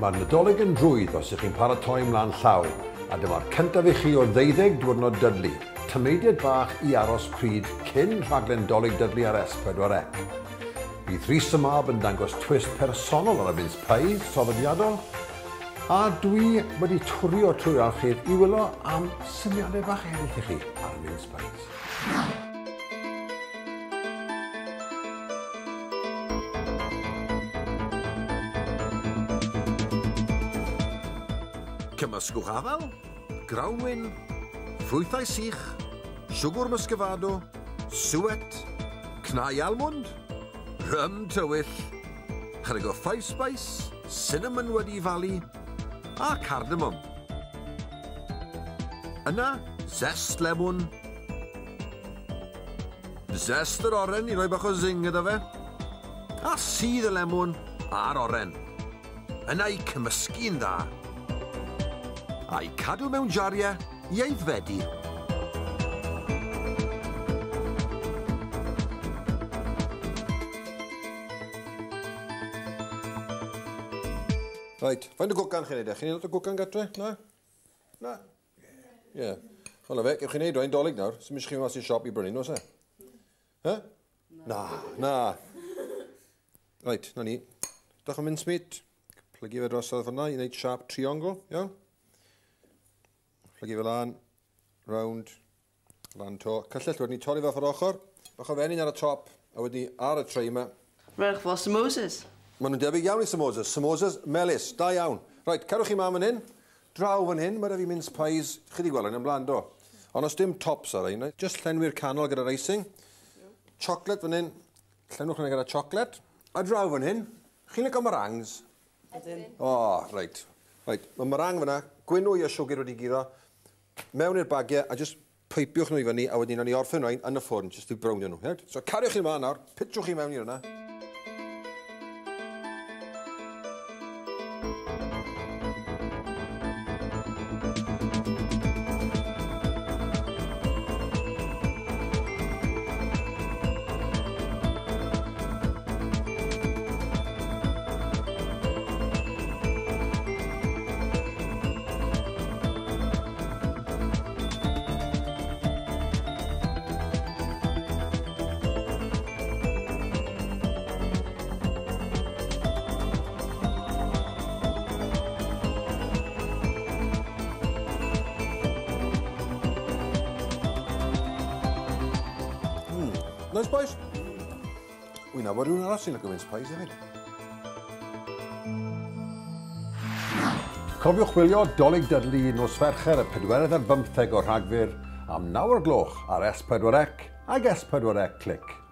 Mae'r Nadolig yn drwydd os ydych chi'n paratoi mlaen llaw, a dyma'r cyntaf i chi o Ddeuddeg Diwrnod Dudley, tymeidiad bach i aros pryd cyn rhaglen Dolig Dudley ar S4C. Bydd Rhys y Mab yn dangos twist personol ar y mince pies traddodiadol, a dwi wedi twrio trwy'r archif i wylo am syniadau bach eraill i chi ar y mince pies. Cymysgwch afel, grawnwyn, ffrwythau sych, siwgr muscovado, suet, cnau almond, rym tywyll, chydig o five spice, cinnamon wedi falu, a cardamom. Yna, zest lemon, zest yr oren i roi bach o zing gyda fe, a sydd y lemon a'r oren. Yna i cymysgu'n dda. A'i cadw mewn jariau i aeddfedu. Right, faint o gwcan chi'n neud e? Chi'n neud o gwcan gatre? Na? Na? Ie. Wel, fe, gewch chi'n neud o'n Dolig nawr. Sy'n mysg chi mas i'r siop i brynu, nos e? He? Na. Na. Right, na ni. Dach o'n mincemeat. Plygu fe drosodd fyna i wneud sharp triangle, iawn? Plygu fe lan, round, lan to. Cyllell wedyn ni torri fe off yr ochr. Bach o fenyn ar y top, a wedyn ni ar y tray yma. Rhaid fel samosas. Maen nhw'n debyg iawn i samosas. Samosas melys, da iawn. Right, cadwch chi mam yn hyn. Draw fan hyn, mae rhaid fi mince pies. Chi wedi gweld yn ymlaen do. Ond os dim tops ar ein, just llenwi'r canol gyda'r icing. Chocolate fan hyn. Llenwch hynny gyda chocolate. A draw fan hyn. Chi'n licio meringues? Oh, right. Right, mae meringue fyna. Gwynwy a siwgr wedi gyddo. Mewn i'r bagiau a just peipiwch nhw i fyny a wedyn ni orffen nhw yn y ffwrn, just i brownio nhw. Right? So cariwch chi yma nawr, pitchwch chi mewn i'r yna. Nice boys. Wy'n nabod rhywun arall sy'n licio mince pies hefyd. Cofiwch chwilio Dolig Dudley nos Fercher y 45 o Ragfyr am 9 o'r gloch ar S4C ag S4C Click.